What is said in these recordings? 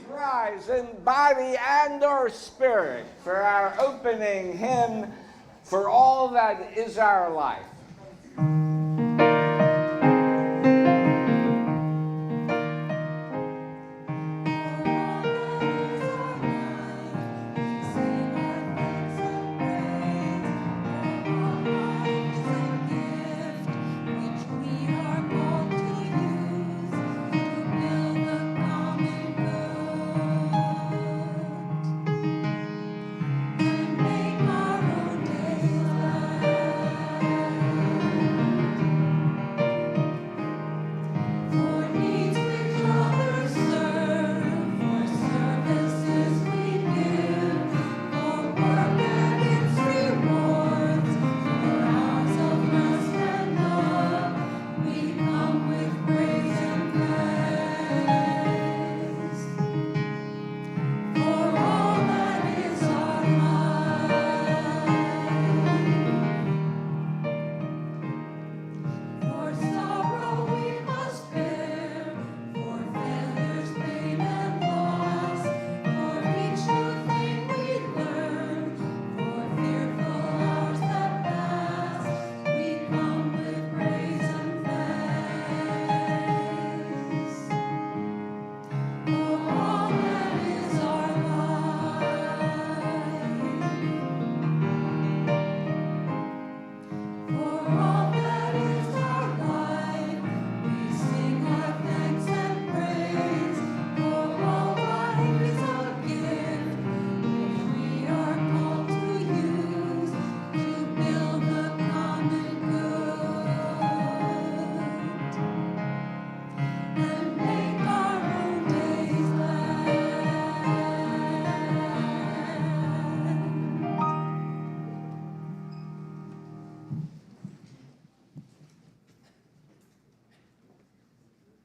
rise in body and or spirit for our opening hymn, For All That Is Our Life.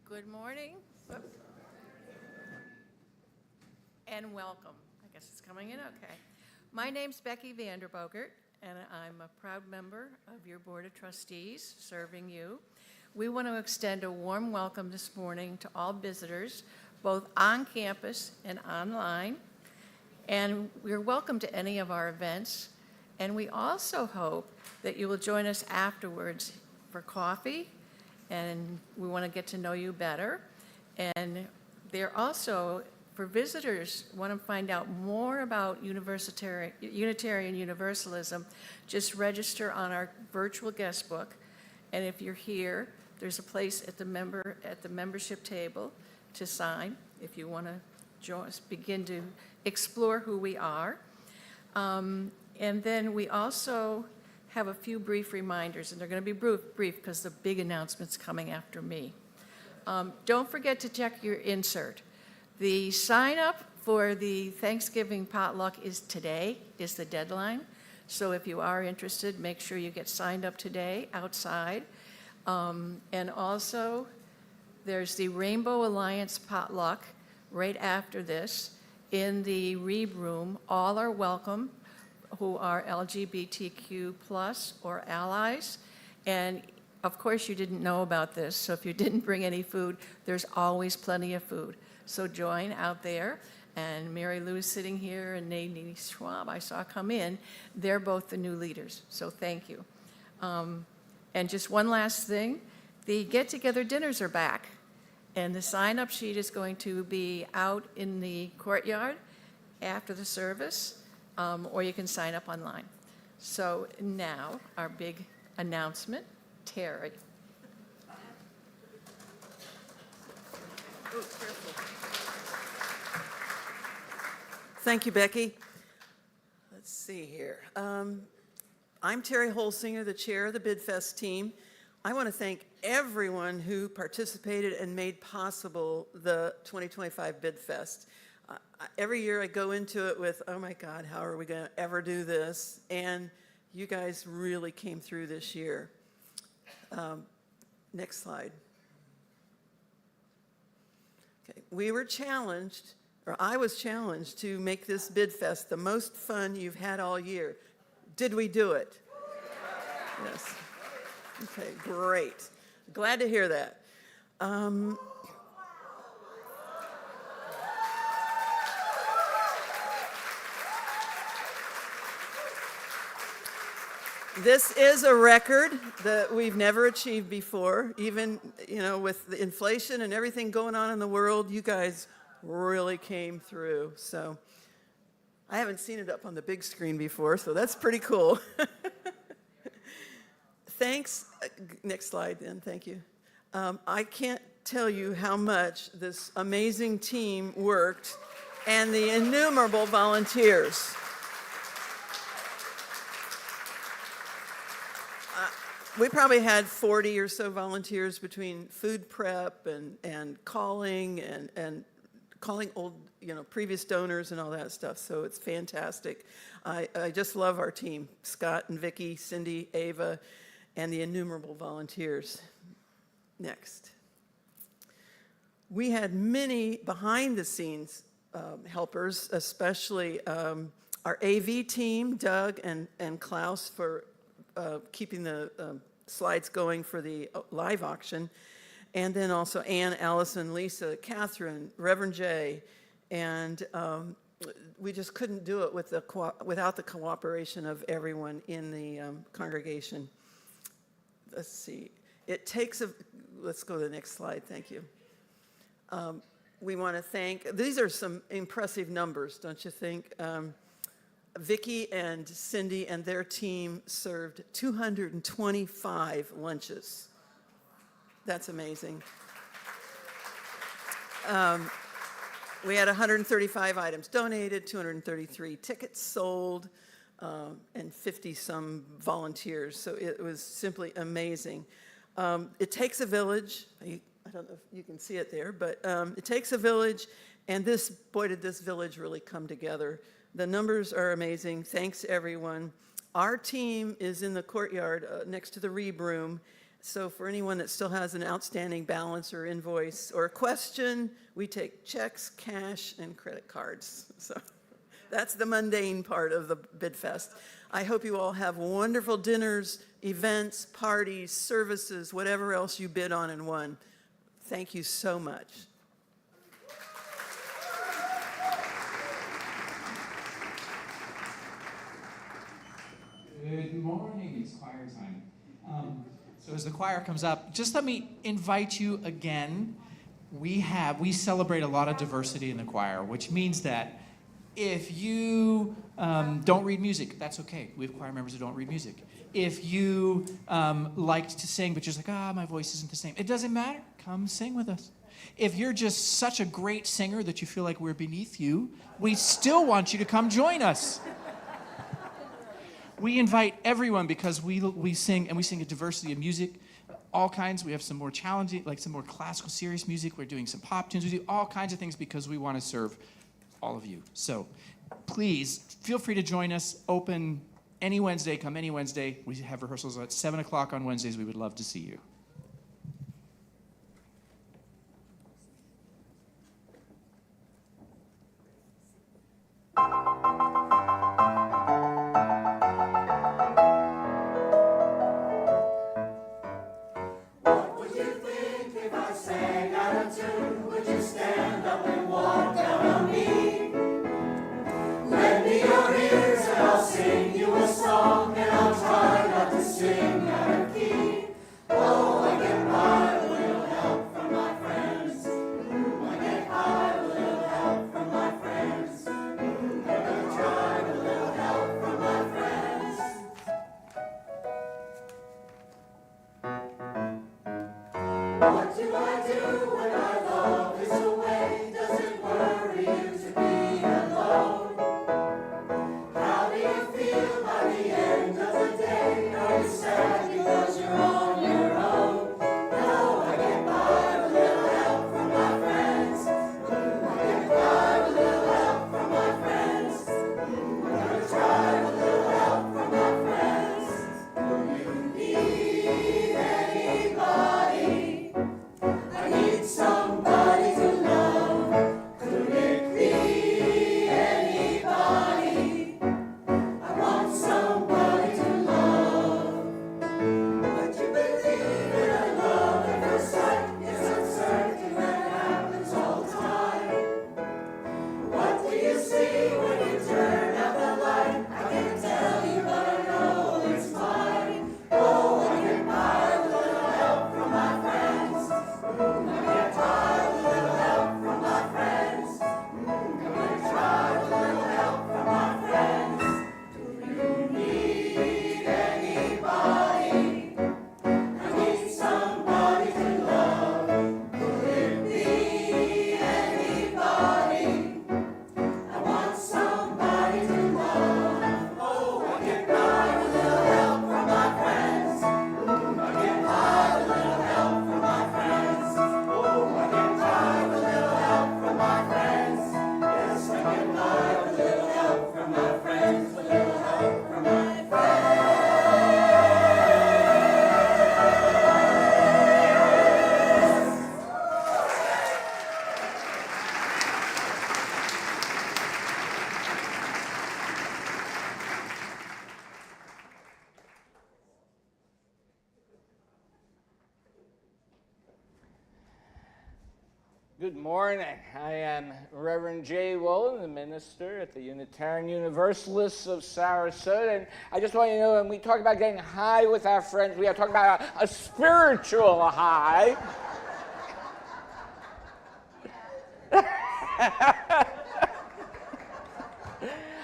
Good morning and welcome. I guess it's coming in okay. My name's Becky Bogert, and I'm a proud member of your Board of Trustees serving you. We want to extend a warm welcome this morning to all visitors, both on campus and online. And we're welcome to any of our events. And we also hope that you will join us afterwards for coffee, and we want to get to know you better. And they're also, for visitors, want to find out more about Unitarian Universalism, just register on our virtual guest book. And if you're here, there's a place at the membership table to sign if you want to begin to explore who we are. And then we also have a few brief reminders, and they're going to be brief because the big announcement's coming after me. Don't forget to check your insert. The sign up for the Thanksgiving potluck is today, is the deadline. So if you are interested, make sure you get signed up today outside. And also, there's the Rainbow Alliance potluck right after this in the Reeb room. All are welcome who are LGBTQ plus or allies. And of course you didn't know about this, so if you didn't bring any food, there's always plenty of food. So join out there. And Mary Lou is sitting here, and Nadine Schwab I saw come in. They're both the new leaders, so thank you. And just one last thing, the get-together dinners are back. And the sign-up sheet is going to be out in the courtyard after the service. Or you can sign up online. So now, our big announcement, Terry. Oh, careful. Thank you, Becky. Let's see here. I'm Terry Holsinger, the chair of the BidFest team. I want to thank everyone who participated and made possible the 2025 BidFest. Every year I go into it with, oh my God, how are we going to ever do this? And you guys really came through this year. Next slide. Okay, we were challenged, or I was challenged to make this BidFest the most fun you've had all year. Did we do it? Yes. Okay, great. Glad to hear that. This is a record that we've never achieved before. Even, with the inflation and everything going on in the world, you guys really came through. So I haven't seen it up on the big screen before, so that's pretty cool. Thanks. Next slide then, thank you. I can't tell you how much this amazing team worked and the innumerable volunteers. We probably had 40 or so volunteers between food prep and calling and calling old, previous donors and all that stuff. So it's fantastic. I just love our team, Scott and Vicky, Cindy, Ava, and the innumerable volunteers. Next. We had many behind-the-scenes helpers, especially our AV team, Doug and Klaus, for keeping the slides going for the live auction. And then also Ann, Allison, Lisa, Catherine, Reverend Jay. And we just couldn't do it without the cooperation of everyone in the congregation. Let's see. Let's go to the next slide, thank you. We want to thank, these are some impressive numbers, don't you think? Vicky and Cindy and their team served 225 lunches. That's amazing. We had 135 items donated, 233 tickets sold, and 50-some volunteers. So it was simply amazing. It takes a village. I don't know if you can see it there, but it takes a village, and boy, did this village really come together. The numbers are amazing. Thanks, everyone. Our team is in the courtyard next to the Reeb room. So for anyone that still has an outstanding balance or invoice or a question, we take checks, cash, and credit cards. So that's the mundane part of the Bid Fest. I hope you all have wonderful dinners, events, parties, services, whatever else you bid on and won. Thank you so much. Good morning, it's choir time. So as the choir comes up, just let me invite you again. We celebrate a lot of diversity in the choir, which means that if you don't read music, that's okay. We have choir members who don't read music. If you like to sing, but you're just like, my voice isn't the same, it doesn't matter. Come sing with us. If you're just such a great singer that you feel like we're beneath you, we still want you to come join us. We invite everyone because we sing a diversity of music, all kinds. We have some more challenging, like some more classical, serious music. We're doing some pop tunes. We do all kinds of things because we want to serve all of you. So please feel free to join us. Open any Wednesday. Come any Wednesday. We have rehearsals at 7 o'clock on Wednesdays. We would love to see you. What do I do when my love is away? Does it worry you to be alone? How do you feel by the end of the day? Are you sad because you're on your own? No, I get by with a little help from my friends. I get by with a little help from my friends. I'm gonna try with a little help from my friends. Do you need anybody? I need some Good morning. I am Reverend J. Wolin, the minister at the Unitarian Universalists of Sarasota. And I just want you to know, when we talk about getting high with our friends, we are talking about a spiritual high.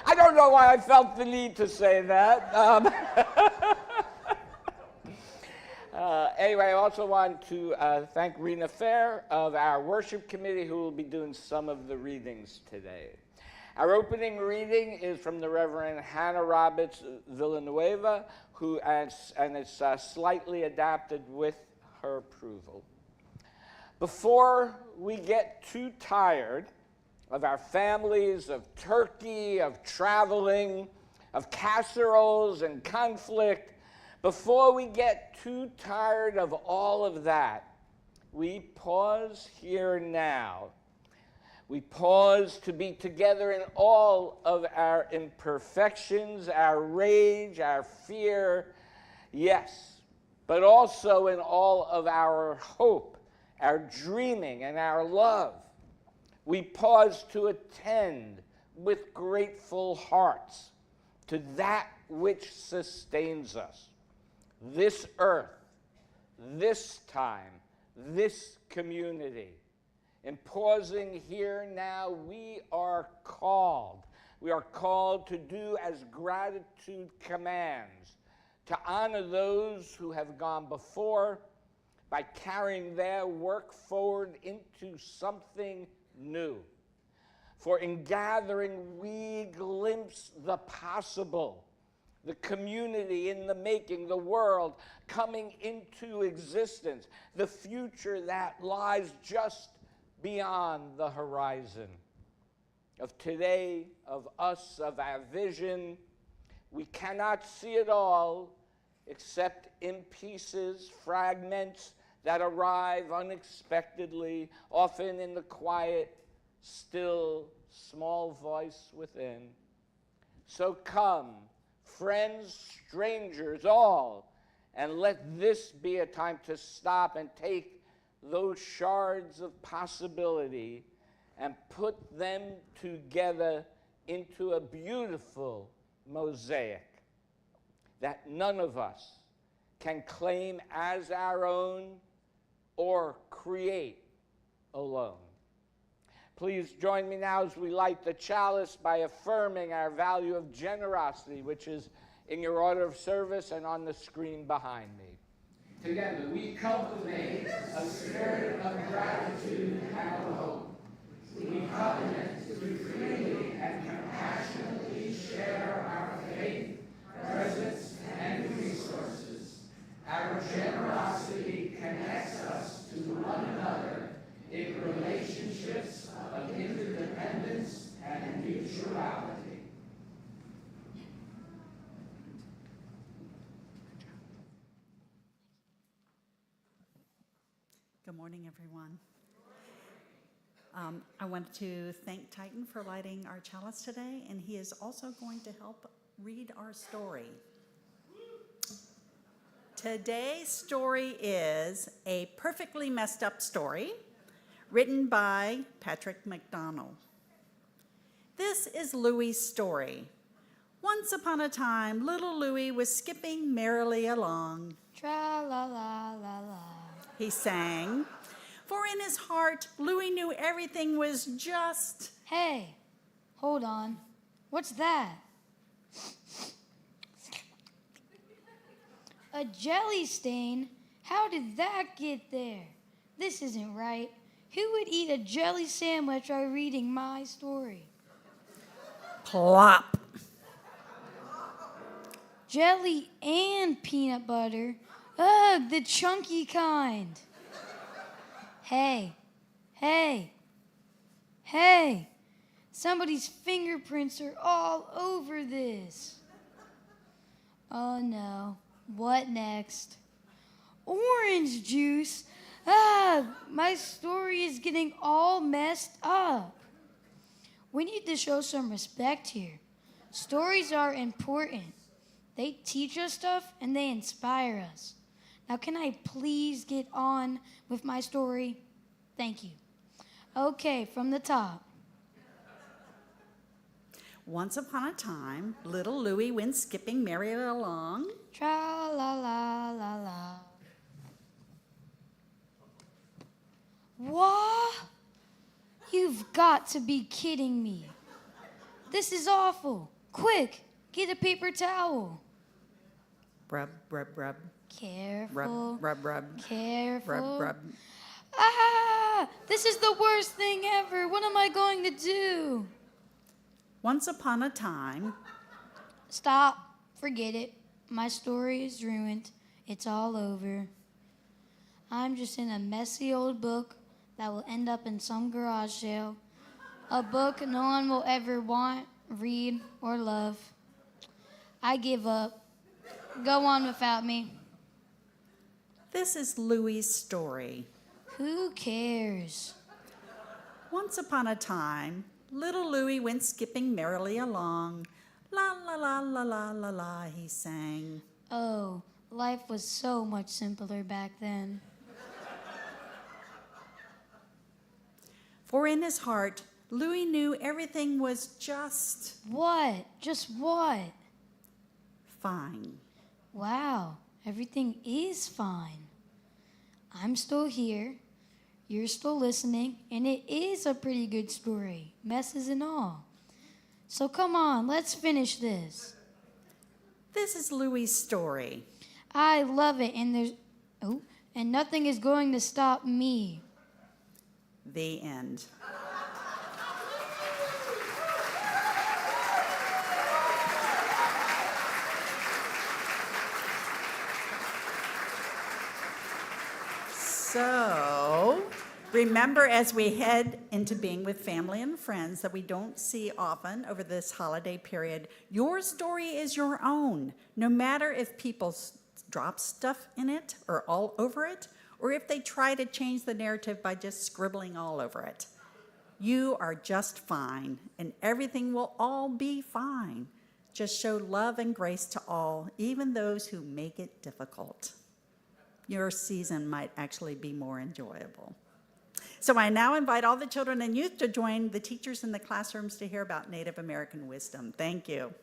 I don't know why I felt the need to say that. Anyway, I also want to thank Reina Phair of our worship committee, who will be doing some of the readings today. Our opening reading is from the Reverend Hannah Roberts Villnave, and it's slightly adapted with her approval. Before we get too tired of our families, of turkey, of traveling, of casseroles and conflict, before we get too tired of all of that, we pause here now. We pause to be together in all of our imperfections, our rage, our fear, yes, but also in all of our hope, our dreaming, and our love. We pause to attend with grateful hearts to that which sustains us. This earth, this time, this community. In pausing here now, we are called. We are called to do as gratitude commands, to honor those who have gone before by carrying their work forward into something new. For in gathering, we glimpse the possible, the community in the making, the world coming into existence, the future that lies just beyond the horizon. Of today, of us, of our vision, we cannot see it all except in pieces, fragments that arrive unexpectedly, often in the quiet, still, small voice within. So come, friends, strangers, all, and let this be a time to stop and take those shards of possibility and put them together into a beautiful mosaic that none of us can claim as our own or create alone. Please join me now as we light the chalice by affirming our value of generosity, which is in your order of service and on the screen behind me. Together we cultivate a spirit of gratitude and hope. We covenant to freely and compassionately share our faith, presence, and resources. Our generosity connects us to one another in relationships of interdependence and mutuality. Good morning, everyone. I wanted to thank Titan for lighting our chalice today, and he is also going to help read our story. Today's story is A Perfectly Messed Up Story, written by Patrick McDonald. This is Louie's story. Once upon a time, little Louie was skipping merrily along. Tra-la-la-la-la, he sang. For in his heart, Louie knew everything was just... Hey, hold on. What's that? A jelly stain? How did that get there? This isn't right. Who would eat a jelly sandwich while reading my story? Plop. Jelly and peanut butter? Ugh, the chunky kind. Hey, hey, hey. Somebody's fingerprints are all over this. Oh no, what next? Orange juice? Ah, my story is getting all messed up. We need to show some respect here. Stories are important. They teach us stuff and they inspire us. Now, can I please get on with my story? Thank you. Okay, from the top. Once upon a time, little Louie went skipping merrily along. Tra la la la la. What? You've got to be kidding me. This is awful. Quick, get a paper towel. Rub, rub, rub. Careful. Rub, rub, rub. Careful. Rub, rub. Ah! This is the worst thing ever. What am I going to do? Once upon a time, Stop. Forget it. My story is ruined. It's all over. I'm just in a messy old book that will end up in some garage sale. A book no one will ever want, read, or love. I give up. Go on without me. this is Louie's story. Who cares? Once upon a time, little Louie went skipping merrily along. La la la la la la la, he sang. Oh, life was so much simpler back then. For in his heart, Louie knew everything was just What? Just what? fine. Wow, everything is fine. I'm still here. You're still listening, and it is a pretty good story, messes and all. So come on, let's finish this. This is Louie's story. I love it, and nothing is going to stop me. The end. So, remember as we head into being with family and friends that we don't see often over this holiday period, your story is your own, no matter if people drop stuff in it or all over it, or if they try to change the narrative by just scribbling all over it. You are just fine, and everything will all be fine. Just show love and grace to all, even those who make it difficult. Your season might actually be more enjoyable. So I now invite all the children and youth to join the teachers in the classrooms to hear about Native American wisdom. Thank you.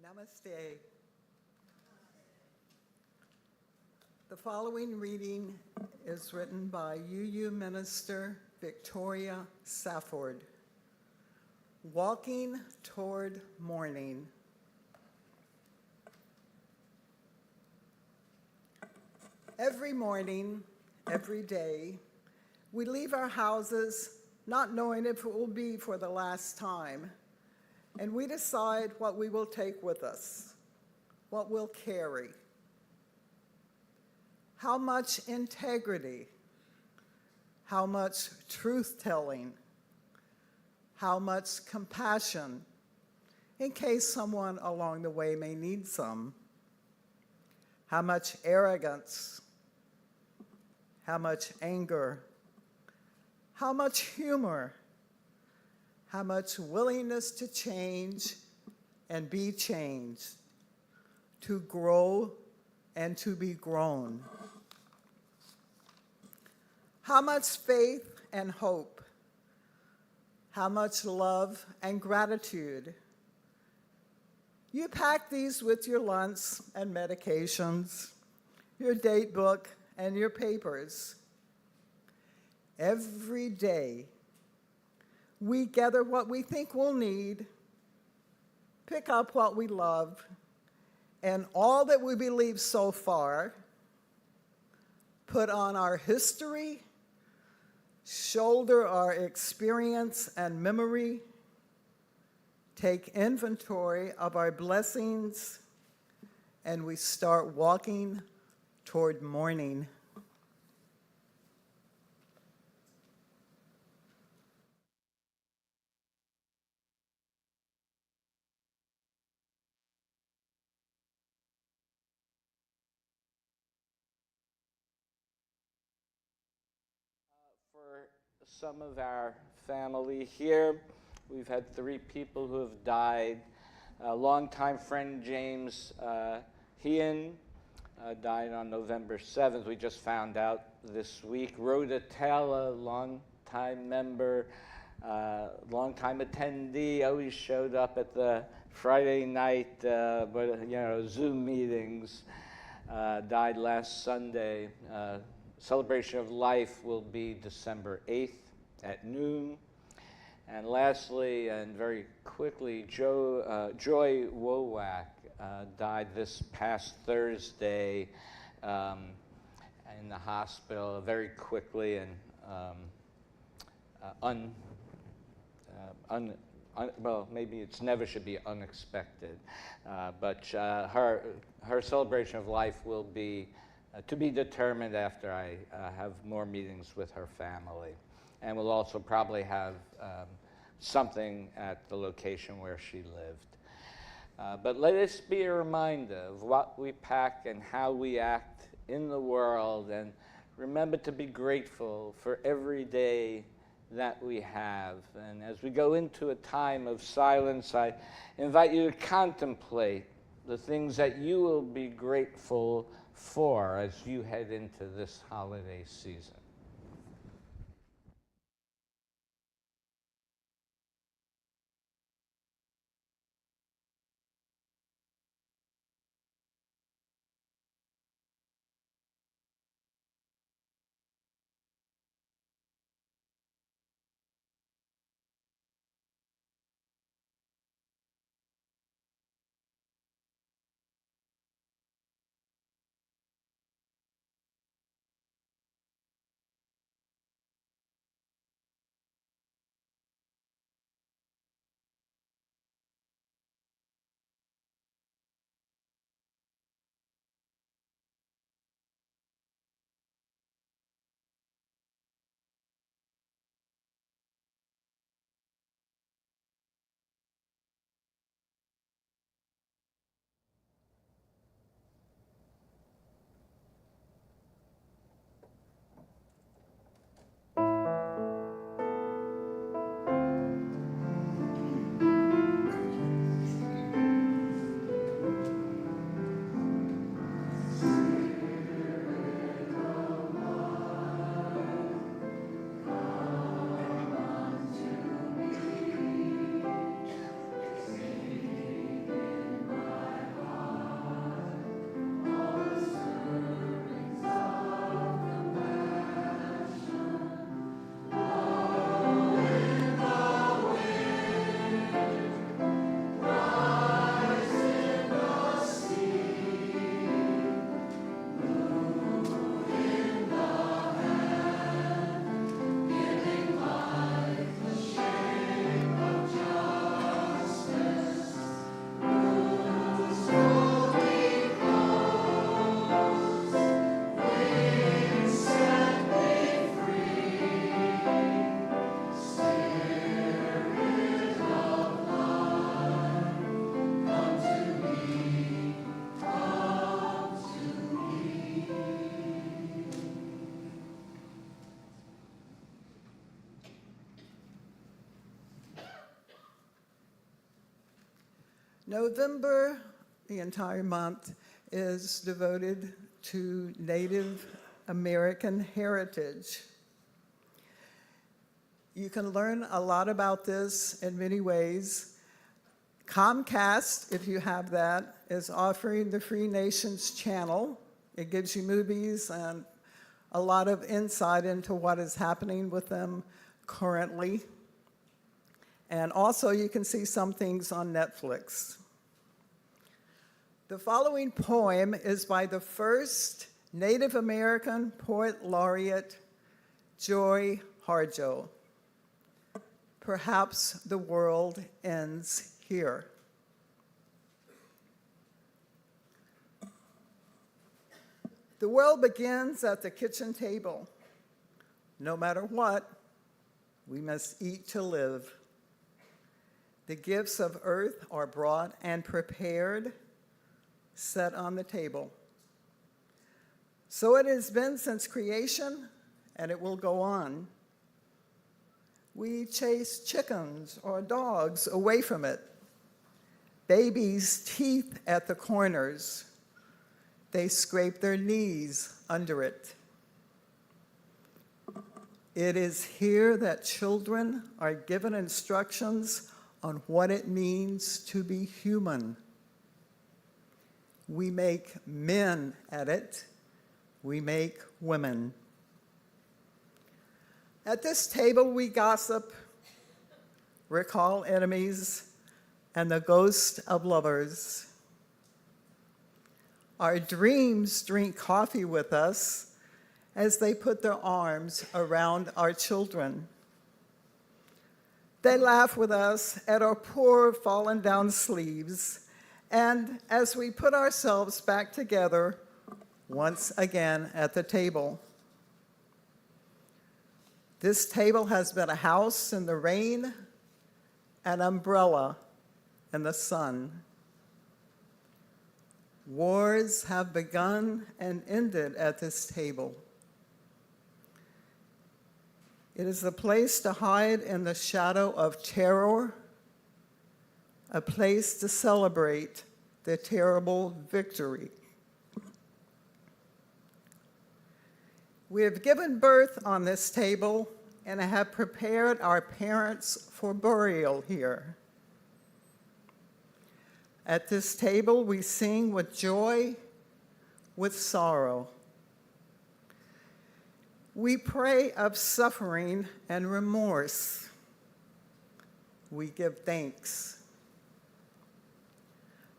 Namaste. The following reading is written by UU Minister Victoria Safford. Walking toward morning. Every morning, every day, we leave our houses not knowing if it will be for the last time, and we decide what we will take with us, what we'll carry. How much integrity, how much truth-telling, how much compassion, in case someone along the way may need some. How much arrogance, how much anger, how much humor, how much willingness to change and be changed, to grow and to be grown. How much faith and hope, how much love and gratitude. You pack these with your lunch and medications, your date book, and your papers. Every day, we gather what we think we'll need, pick up what we love, and all that we believe so far, put on our history, shoulder our experience and memory, take inventory of our blessings, and we start walking toward morning. For some of our family here, we've had 3 people who have died. A longtime friend, James Hean, died on November 7th. We just found out this week. Rhoda Taylor, longtime member, longtime attendee, always showed up at the Friday night Zoom meetings, died last Sunday. Celebration of Life will be December 8th at noon. And lastly, and very quickly, Joy Wowak died this past Thursday in the hospital very quickly and well, maybe it's never should be unexpected, but her celebration of life will be to be determined after I have more meetings with her family. And we'll also probably have something at the location where she lived. But let us be a reminder of what we pack and how we act in the world, and remember to be grateful for every day that we have. And as we go into a time of silence, I invite you to contemplate the things that you will be grateful for as you head into this holiday season. November, the entire month, is devoted to Native American heritage. You can learn a lot about this in many ways. Comcast, if you have that, is offering the Free Nations channel. It gives you movies and a lot of insight into what is happening with them currently. And also you can see some things on Netflix. The following poem is by the first Native American Poet Laureate, Joy Harjo. Perhaps the world ends here. The world begins at the kitchen table. No matter what, we must eat to live. The gifts of earth are brought and prepared, set on the table. So it has been since creation, and it will go on. We chase chickens or dogs away from it. Babies' teeth at the corners. They scrape their knees under it. It is here that children are given instructions on what it means to be human. We make men at it. We make women. At this table, we gossip, recall enemies, and the ghost of lovers. Our dreams drink coffee with us as they put their arms around our children. They laugh with us at our poor fallen down sleeves, and as we put ourselves back together once again at the table. This table has been a house in the rain, an umbrella in the sun. Wars have begun and ended at this table. It is a place to hide in the shadow of terror, a place to celebrate the terrible victory. We have given birth on this table and have prepared our parents for burial here. At this table, we sing with joy, with sorrow. We pray of suffering and remorse. We give thanks.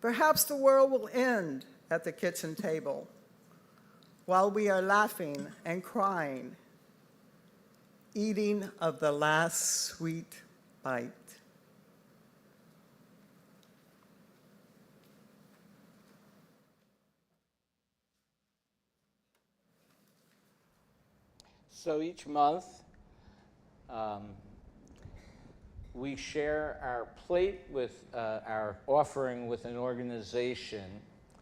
Perhaps the world will end at the kitchen table while we are laughing and crying, eating of the last sweet bite. So each month, we share our plate with our offering with an organization.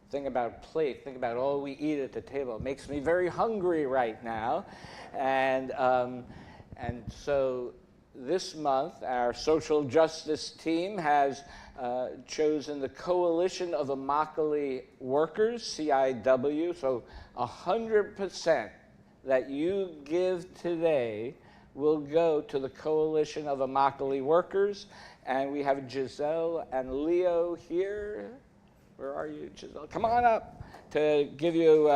Think about plate, think about all we eat at the table. It makes me very hungry right now. And so this month, our social justice team has chosen the Coalition of Immokalee Workers, CIW, so 100% that you give today will go to the Coalition of Immokalee Workers. And we have Giselle and Leo here. Where are you, Giselle? Come on up to give you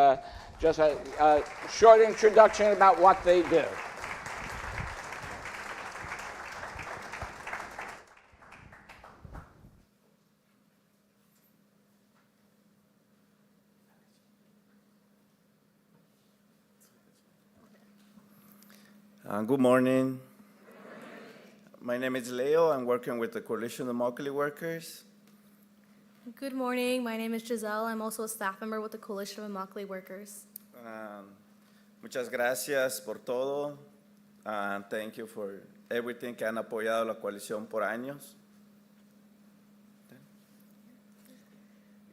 just a short introduction about what they do. Good morning. My name is Leo. I'm working with the Coalition of Immokalee Workers. Good morning. My name is Giselle. I'm also a staff member with the Coalition of Immokalee Workers. Muchas gracias por todo. Thank you for everything que han apoyado la coalición por años.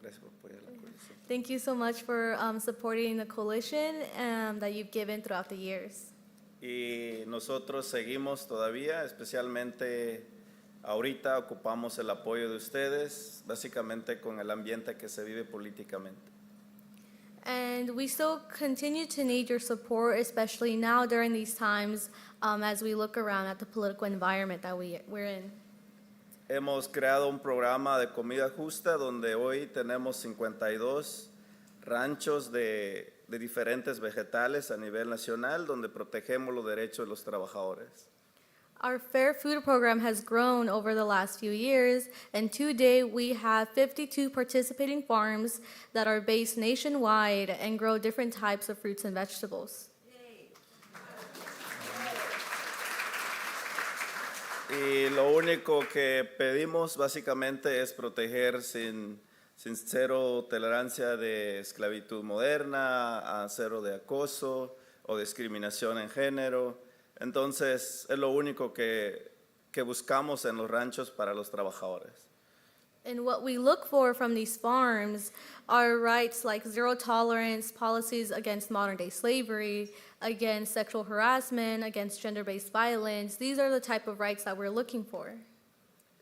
Gracias por apoyar la coalición. Thank you so much for supporting the coalition that you've given throughout the years. Y nosotros seguimos todavía, especialmente Ahorita ocupamos el apoyo de ustedes, básicamente con el ambiente que se vive políticamente. And we still continue to need your support, especially now during these times as we look around at the political environment that we're in. Hemos creado un programa de comida justa donde hoy tenemos 52 ranchos de diferentes vegetales a nivel nacional donde protegemos los derechos de los trabajadores. Our Fair Food program has grown over the last few years, and today we have 52 participating farms that are based nationwide and grow different types of fruits and vegetables. Y lo único que pedimos básicamente es proteger sin cero tolerancia de esclavitud moderna, a cero de acoso o discriminación en género. Entonces, es lo único que buscamos en los ranchos para los trabajadores. And what we look for from these farms are rights like zero tolerance, policies against modern day slavery, against sexual harassment, against gender-based violence. These are the type of rights that we're looking for.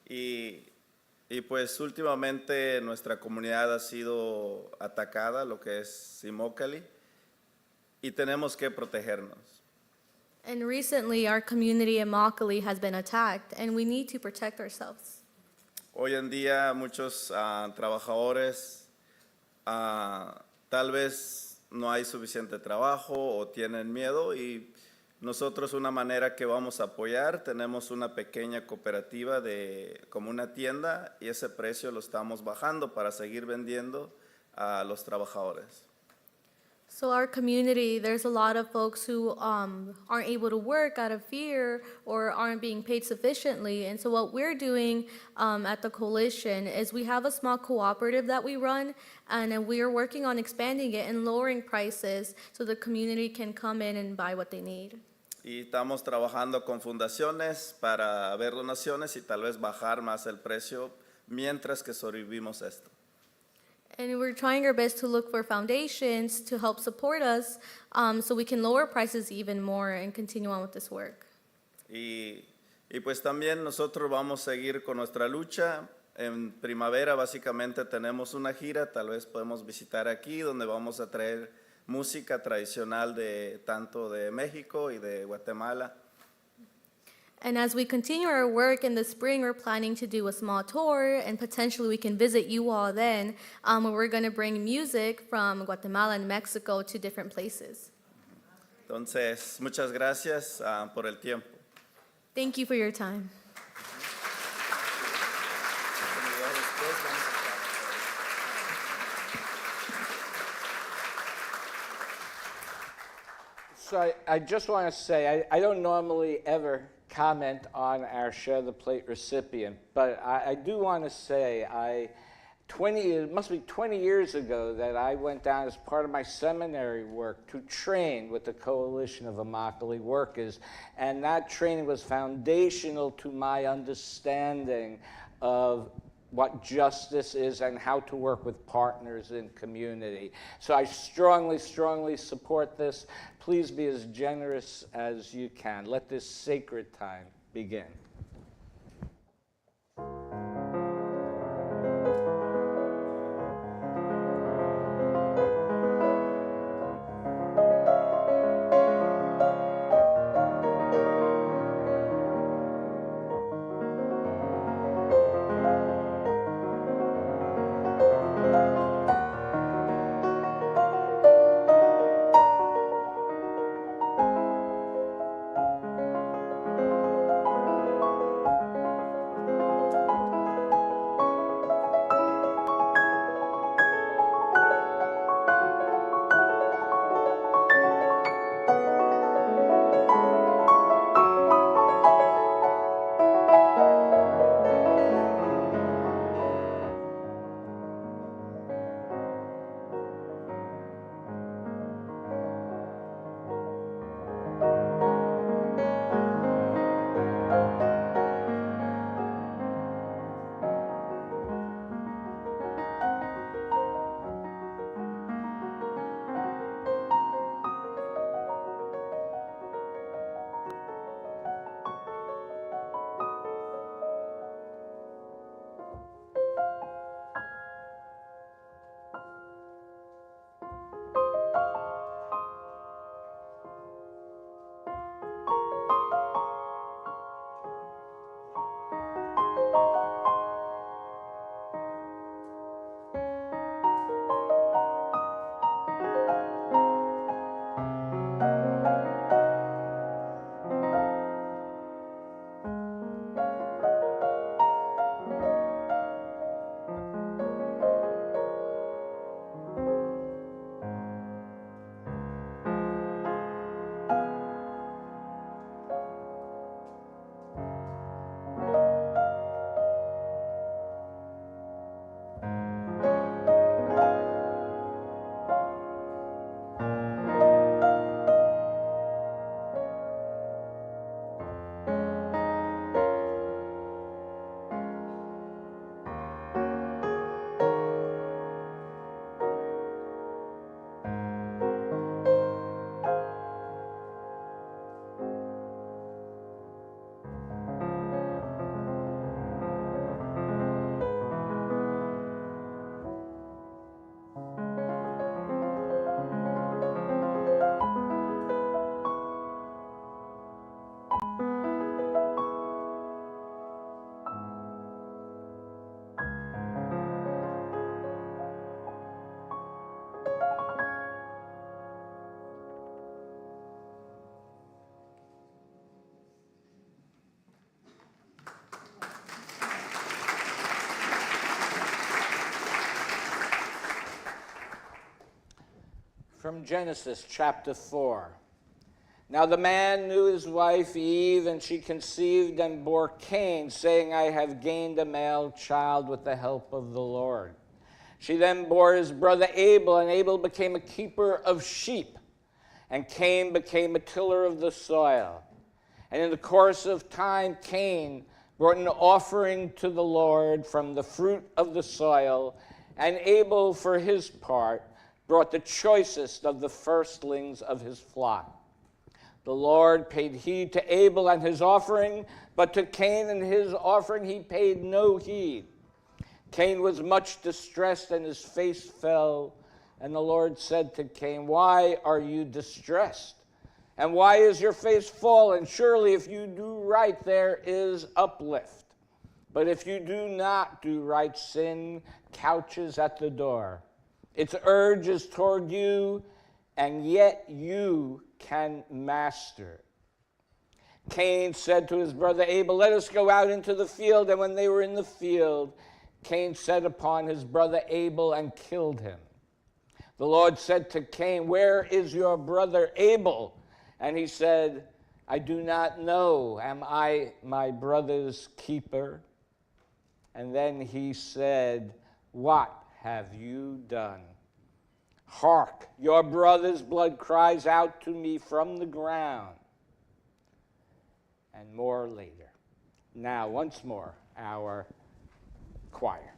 Y pues últimamente nuestra comunidad ha sido atacada, lo que es Immokalee, y tenemos que protegernos. And recently, our community in Immokalee has been attacked, and we need to protect ourselves. Hoy en día muchos trabajadores tal vez no hay suficiente trabajo o tienen miedo y nosotros una manera que vamos a apoyar, tenemos una pequeña cooperativa como una tienda y ese precio lo estamos bajando para seguir vendiendo a los trabajadores. So our community, there's a lot of folks who aren't able to work out of fear or aren't being paid sufficiently. And so what we're doing at the coalition is we have a small cooperative that we run, and we are working on expanding it and lowering prices so the community can come in and buy what they need. Y estamos trabajando con fundaciones para ver donaciones y tal vez bajar más el precio mientras que sobrevivimos esto. And we're trying our best to look for foundations to help support us so we can lower prices even more and continue on with this work. Y pues también nosotros vamos a seguir con nuestra lucha. En primavera básicamente tenemos una gira, tal vez podemos visitar aquí donde vamos a traer música tradicional tanto de México y de Guatemala. And as we continue our work in the spring, we're planning to do a small tour, and potentially we can visit you all then, where we're going to bring music from Guatemala and Mexico to different places. Entonces, muchas gracias por el tiempo. Thank you for your time. So I just want to say, I don't normally ever comment on our Share the Plate recipient, but I do want to say it must be 20 years ago that I went down as part of my seminary work to train with the Coalition of Immokalee Workers, and that training was foundational to my understanding of what justice is and how to work with partners in community. So I strongly, strongly support this. Please be as generous as you can. Let this sacred time begin. from Genesis chapter 4. Now the man knew his wife Eve, and she conceived and bore Cain, saying, I have gained a male child with the help of the Lord. She then bore his brother Abel, and Abel became a keeper of sheep, and Cain became a tiller of the soil. And in the course of time, Cain brought an offering to the Lord from the fruit of the soil, and Abel, for his part, brought the choicest of the firstlings of his flock. The Lord paid heed to Abel and his offering, but to Cain and his offering he paid no heed. Cain was much distressed, and his face fell. And the Lord said to Cain, why are you distressed? And why is your face fallen? Surely if you do right, there is uplift. But if you do not do right, sin couches at the door. Its urge is toward you, and yet you can master. Cain said to his brother Abel, let us go out into the field. And when they were in the field, Cain set upon his brother Abel and killed him. The Lord said to Cain, where is your brother Abel? And he said, I do not know. Am I my brother's keeper? And then he said, what have you done? Hark, your brother's blood cries out to me from the ground. And more later. Now, once more, our choir.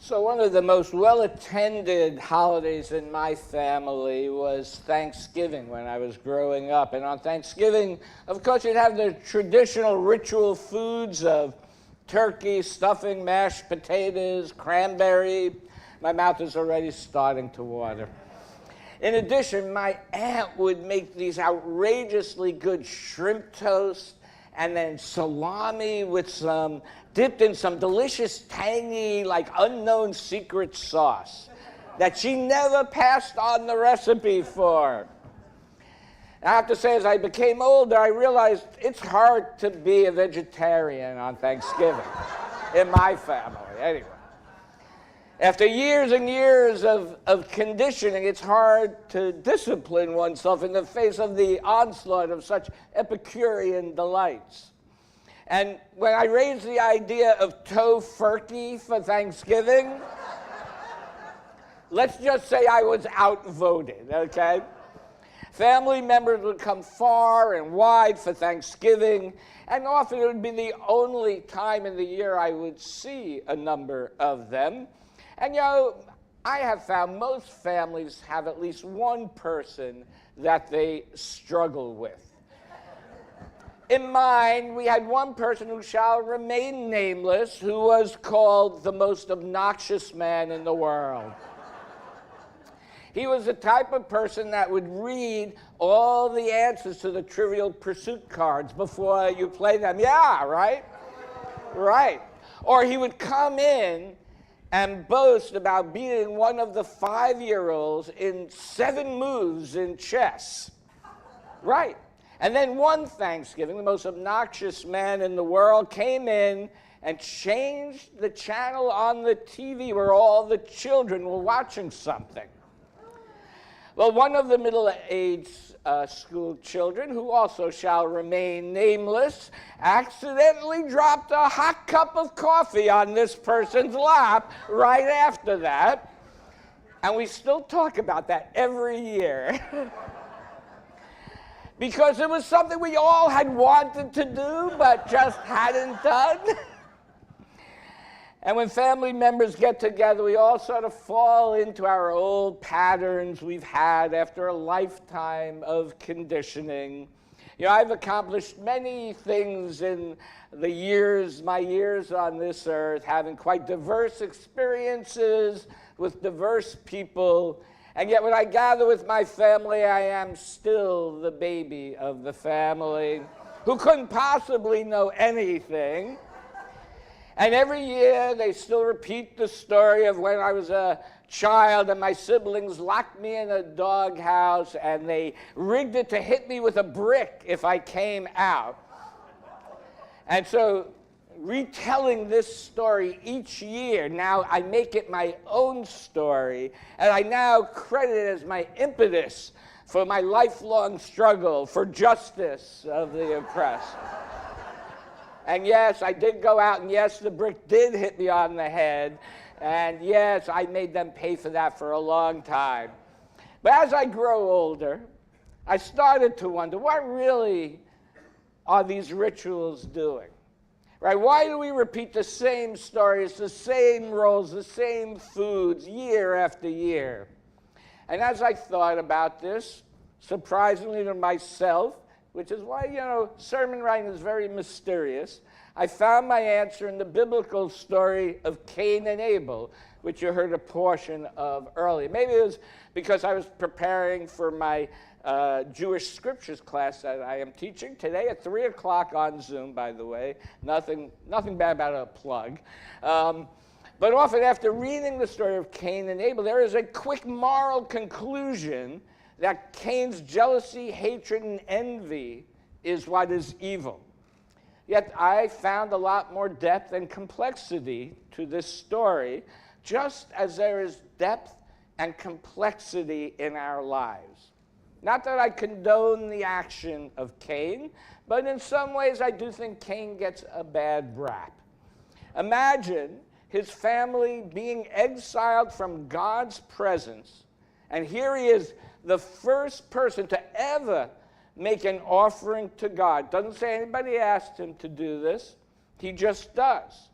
So one of the most well-attended holidays in my family was Thanksgiving when I was growing up. And on Thanksgiving, of course, you'd have the traditional ritual foods of turkey, stuffing, mashed potatoes, cranberry. My mouth is already starting to water. In addition, my aunt would make these outrageously good shrimp toast and then salami with dipped in some delicious, tangy, like unknown secret sauce that she never passed on the recipe for. I have to say, as I became older, I realized it's hard to be a vegetarian on Thanksgiving in my family, anyway. After years and years of conditioning, it's hard to discipline oneself in the face of the onslaught of such Epicurean delights. And when I raised the idea of tofurkey for Thanksgiving, let's just say I was outvoted, okay? Family members would come far and wide for Thanksgiving, and often it would be the only time in the year I would see a number of them. And you know, I have found most families have at least one person that they struggle with. In mine, we had one person who shall remain nameless, who was called the most obnoxious man in the world. He was the type of person that would read all the answers to the Trivial Pursuit cards before you play them. Yeah, right? Right. Or he would come in and boast about beating one of the 5-year-olds in 7 moves in chess. Right. And then one Thanksgiving, the most obnoxious man in the world came in and changed the channel on the TV where all the children were watching something. Well, one of the middle-aged school children, who also shall remain nameless, accidentally dropped a hot cup of coffee on this person's lap right after that. And we still talk about that every year. Because it was something we all had wanted to do, but just hadn't done. And when family members get together, we all sort of fall into our old patterns we've had after a lifetime of conditioning. You know, I've accomplished many things in the years, my years on this earth, having quite diverse experiences with diverse people. And yet when I gather with my family, I am still the baby of the family who couldn't possibly know anything. And every year they still repeat the story of when I was a child and my siblings locked me in a doghouse and they rigged it to hit me with a brick if I came out. And so retelling this story each year, now I make it my own story, and I now credit it as my impetus for my lifelong struggle for justice of the oppressed. And yes, I did go out, and yes, the brick did hit me on the head, and yes, I made them pay for that for a long time. But as I grow older, I started to wonder, what really are these rituals doing? Right? Why do we repeat the same stories, the same roles, the same foods year after year? And as I thought about this, surprisingly to myself, which is why, you know, sermon writing is very mysterious, I found my answer in the biblical story of Cain and Abel, which you heard a portion of earlier. Maybe it was because I was preparing for my Jewish scriptures class that I am teaching today at 3 o'clock on Zoom, by the way. Nothing bad about a plug. But often after reading the story of Cain and Abel, there is a quick moral conclusion that Cain's jealousy, hatred, and envy is what is evil. Yet I found a lot more depth and complexity to this story, just as there is depth and complexity in our lives. Not that I condone the action of Cain, but in some ways I do think Cain gets a bad rap. Imagine his family being exiled from God's presence, and here he is, the first person to ever make an offering to God. Doesn't say anybody asked him to do this. He just does.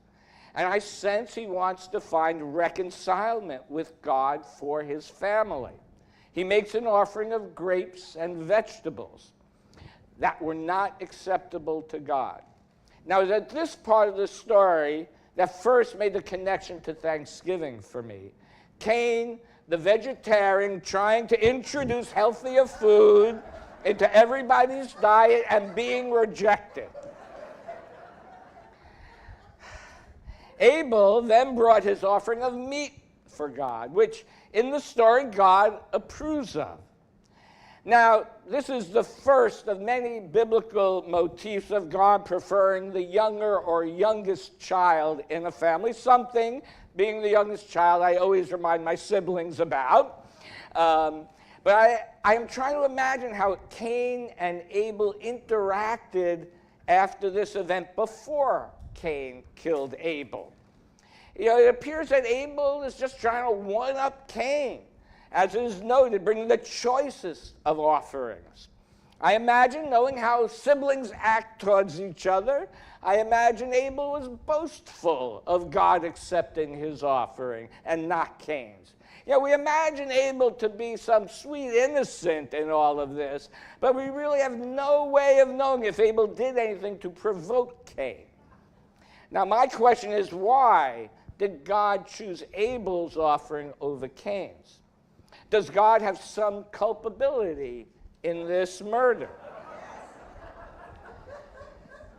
And I sense he wants to find reconcilement with God for his family. He makes an offering of grapes and vegetables that were not acceptable to God. Now, it's at this part of the story that first made the connection to Thanksgiving for me. Cain, the vegetarian, trying to introduce healthier food into everybody's diet and being rejected. Abel then brought his offering of meat for God, which in the story God approves of. Now, this is the first of many biblical motifs of God preferring the younger or youngest child in a family, something, being the youngest child, I always remind my siblings about. But I am trying to imagine how Cain and Abel interacted after this event before Cain killed Abel. You know, it appears that Abel is just trying to one-up Cain, as is noted, bringing the choicest of offerings. I imagine, knowing how siblings act towards each other, I imagine Abel was boastful of God accepting his offering and not Cain's. You know, we imagine Abel to be some sweet innocent in all of this, but we really have no way of knowing if Abel did anything to provoke Cain. Now, my question is, why did God choose Abel's offering over Cain's? Does God have some culpability in this murder?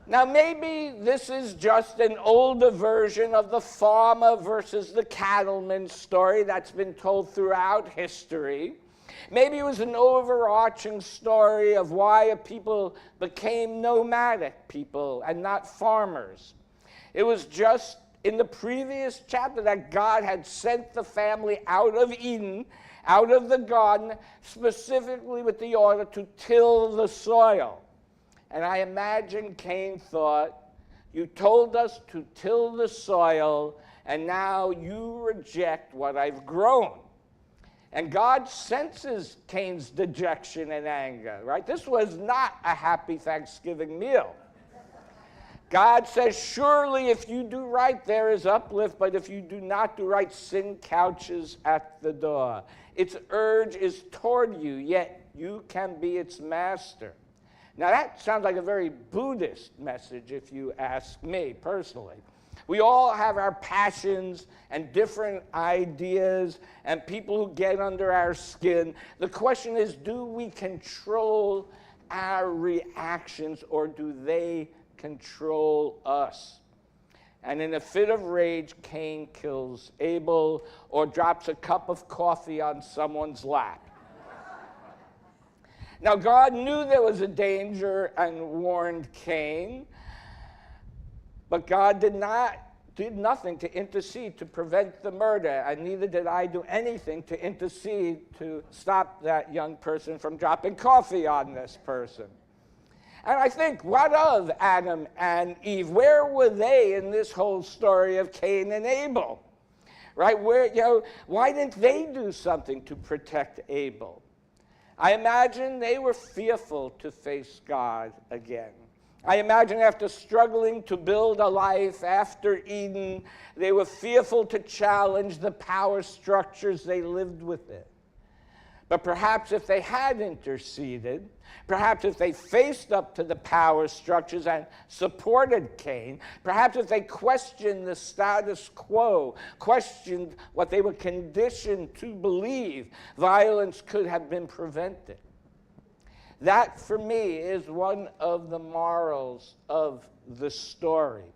Now, maybe this is just an older version of the farmer versus the cattleman story that's been told throughout history. Maybe it was an overarching story of why a people became nomadic people and not farmers. It was just in the previous chapter that God had sent the family out of Eden, out of the garden, specifically with the order to till the soil. And I imagine Cain thought, you told us to till the soil, and now you reject what I've grown. And God senses Cain's dejection and anger, right? This was not a happy Thanksgiving meal. God says, surely if you do right, there is uplift, but if you do not do right, sin couches at the door. Its urge is toward you, yet you can be its master. Now that sounds like a very Buddhist message if you ask me personally. We all have our passions and different ideas and people who get under our skin. The question is, do we control our reactions or do they control us? And in a fit of rage, Cain kills Abel or drops a cup of coffee on someone's lap. Now, God knew there was a danger and warned Cain, but God did nothing to intercede to prevent the murder, and neither did I do anything to intercede to stop that young person from dropping coffee on this person. And I think, what of Adam and Eve? Where were they in this whole story of Cain and Abel? Right? Why didn't they do something to protect Abel? I imagine they were fearful to face God again. I imagine after struggling to build a life after Eden, they were fearful to challenge the power structures they lived within. But perhaps if they had interceded, perhaps if they faced up to the power structures and supported Cain, perhaps if they questioned the status quo, questioned what they were conditioned to believe, violence could have been prevented. That, for me, is one of the morals of the story.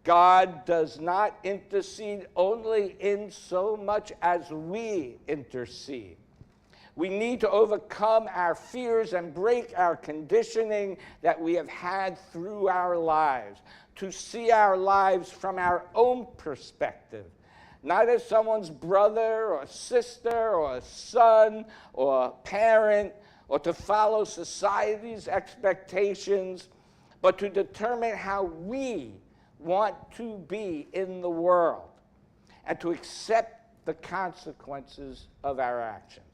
God does not intercede only in so much as we intercede. We need to overcome our fears and break our conditioning that we have had through our lives, to see our lives from our own perspective, not as someone's brother or sister or son or parent, or to follow society's expectations, but to determine how we want to be in the world and to accept the consequences of our actions.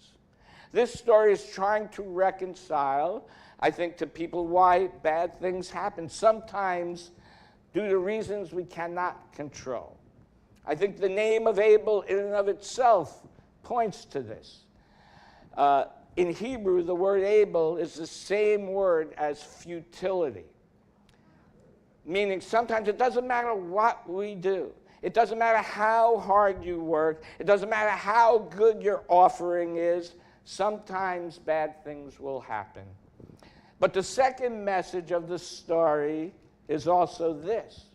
This story is trying to reconcile, I think, to people why bad things happen. Sometimes due to reasons we cannot control. I think the name of Abel in and of itself points to this. In Hebrew, the word Abel is the same word as futility, meaning sometimes it doesn't matter what we do. It doesn't matter how hard you work. It doesn't matter how good your offering is. Sometimes bad things will happen. But the second message of the story is also this,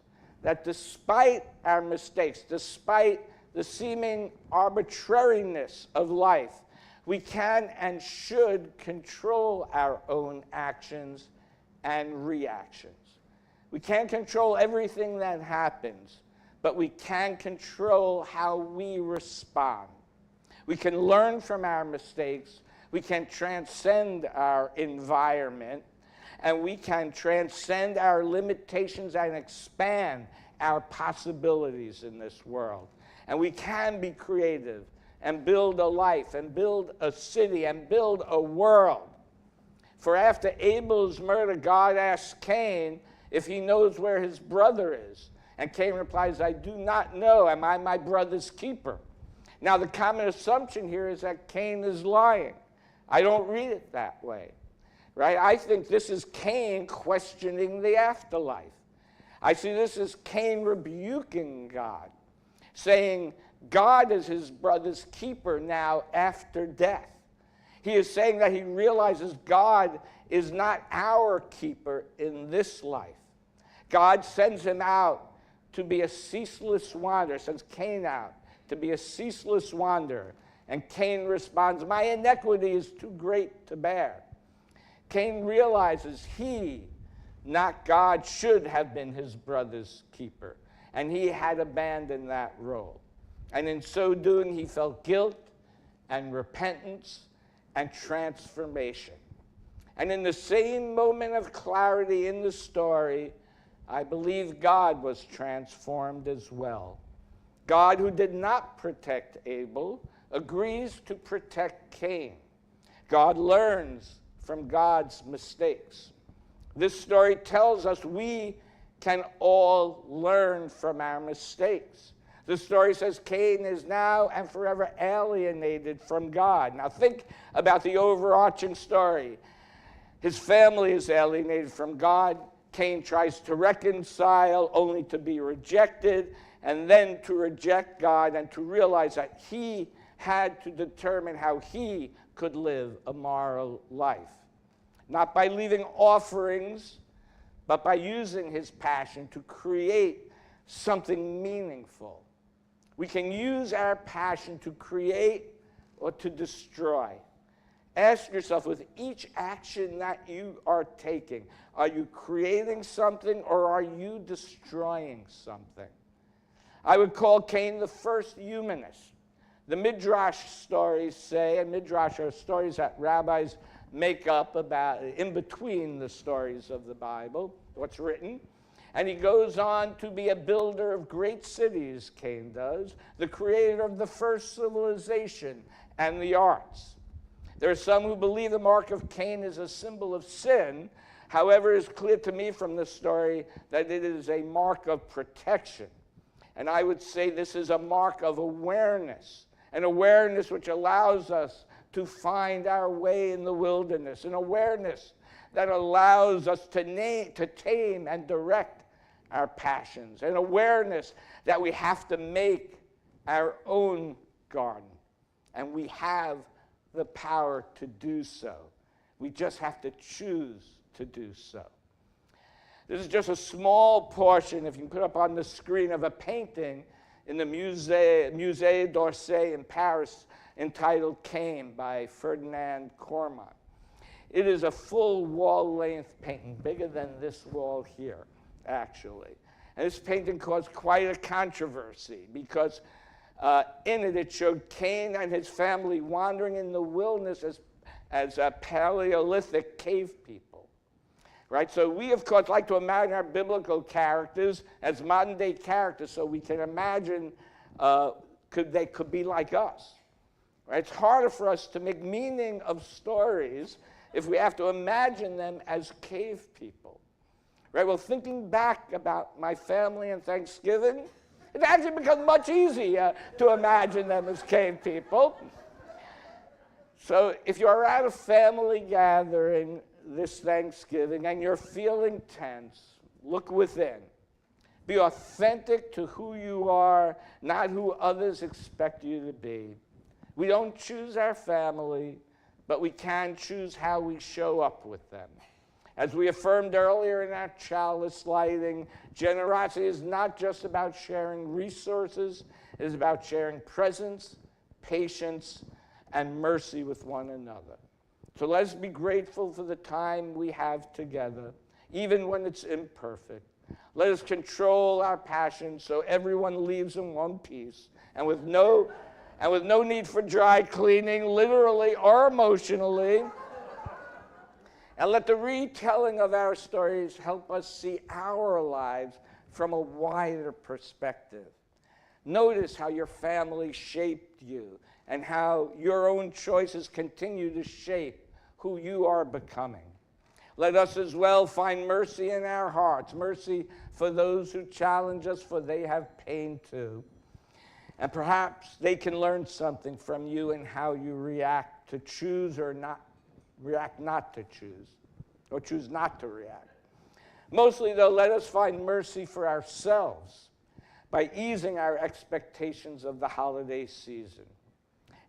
that despite our mistakes, despite the seeming arbitrariness of life, we can and should control our own actions and reactions. We can't control everything that happens, but we can control how we respond. We can learn from our mistakes, we can transcend our environment, and we can transcend our limitations and expand our possibilities in this world. And we can be creative and build a life and build a city and build a world. For after Abel's murder, God asks Cain if he knows where his brother is. And Cain replies, I do not know. Am I my brother's keeper? Now, the common assumption here is that Cain is lying. I don't read it that way, right? I think this is Cain questioning the afterlife. I see this as Cain rebuking God, saying God is his brother's keeper now after death. He is saying that he realizes God is not our keeper in this life. God sends him out to be a ceaseless wanderer, sends Cain out to be a ceaseless wanderer. And Cain responds, my iniquity is too great to bear. Cain realizes he, not God, should have been his brother's keeper. And he had abandoned that role. And in so doing, he felt guilt and repentance and transformation. And in the same moment of clarity in the story, I believe God was transformed as well. God, who did not protect Abel, agrees to protect Cain. God learns from God's mistakes. This story tells us we can all learn from our mistakes. The story says Cain is now and forever alienated from God. Now think about the overarching story. His family is alienated from God. Cain tries to reconcile only to be rejected, and then to reject God and to realize that he had to determine how he could live a moral life. Not by leaving offerings, but by using his passion to create something meaningful. We can use our passion to create or to destroy. Ask yourself, with each action that you are taking, are you creating something or are you destroying something? I would call Cain the first humanist. The Midrash stories say, and Midrash are stories that rabbis make up about in between the stories of the Bible, what's written. And he goes on to be a builder of great cities, Cain does, the creator of the first civilization and the arts. There are some who believe the mark of Cain is a symbol of sin. However, it's clear to me from this story that it is a mark of protection. And I would say this is a mark of awareness, an awareness which allows us to find our way in the wilderness, an awareness that allows us to tame and direct our passions, an awareness that we have to make our own garden, and we have the power to do so. We just have to choose to do so. This is just a small portion, if you can put up on the screen, of a painting in the Musée d'Orsay in Paris entitled Cain by Ferdinand Cormont. It is a full wall-length painting, bigger than this wall here, actually. And this painting caused quite a controversy because in it showed Cain and his family wandering in the wilderness as Paleolithic cave people. Right? So we, of course, like to imagine our biblical characters as modern-day characters so we can imagine they could be like us. Right? It's harder for us to make meaning of stories if we have to imagine them as cave people. Right? Well, thinking back about my family and Thanksgiving, it actually becomes much easier to imagine them as cave people. So if you're at a family gathering this Thanksgiving and you're feeling tense, look within. Be authentic to who you are, not who others expect you to be. We don't choose our family, but we can choose how we show up with them. As we affirmed earlier in our chalice lighting, generosity is not just about sharing resources, it is about sharing presence, patience, and mercy with one another. So let's be grateful for the time we have together, even when it's imperfect. Let us control our passions so everyone leaves in one piece and with no need for dry cleaning, literally or emotionally. And let the retelling of our stories help us see our lives from a wider perspective. Notice how your family shaped you and how your own choices continue to shape who you are becoming. Let us as well find mercy in our hearts, mercy for those who challenge us, for they have pain too. And perhaps they can learn something from you in how you react to choose or not, react not to choose, or choose not to react. Mostly, though, let us find mercy for ourselves by easing our expectations of the holiday season.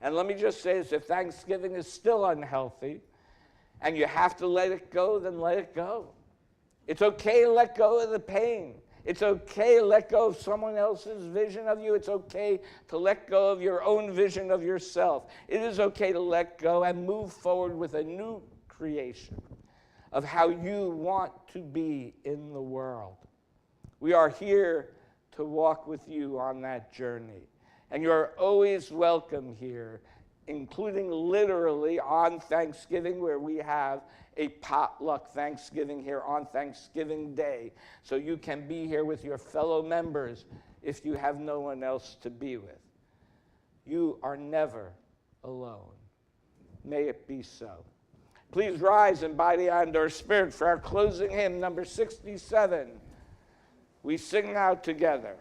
And let me just say this, if Thanksgiving is still unhealthy and you have to let it go, then let it go. It's okay to let go of the pain. It's okay to let go of someone else's vision of you. It's okay to let go of your own vision of yourself. It is okay to let go and move forward with a new creation of how you want to be in the world. We are here to walk with you on that journey. And you're always welcome here, including literally on Thanksgiving, where we have a potluck Thanksgiving here on Thanksgiving Day. So you can be here with your fellow members if you have no one else to be with. You are never alone. May it be so. Please rise in body and or spirit for our closing hymn, number 67. We sing now together.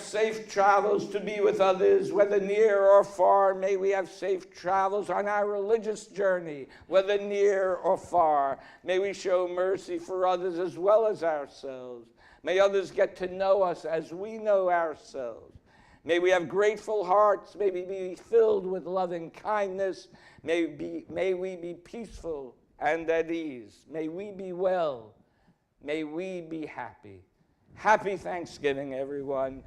Safe travels to be with others, whether near or far. May we have safe travels on our religious journey, whether near or far. May we show mercy for others as well as ourselves. May others get to know us as we know ourselves. May we have grateful hearts. May we be filled with loving kindness. May we be peaceful and at ease. May we be well. May we be happy. Happy Thanksgiving, everyone.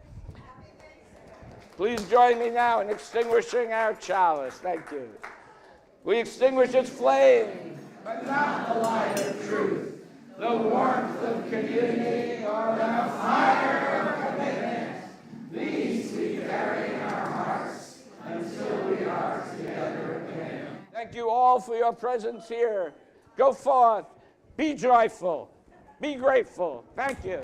Please join me now in extinguishing our chalice. Thank you. We extinguish its flame, but not the light of truth, the warmth of community, or the fire of commitment. These we carry in our hearts until we are together again. Thank you all for your presence here. Go forth, be joyful, be grateful. Thank you.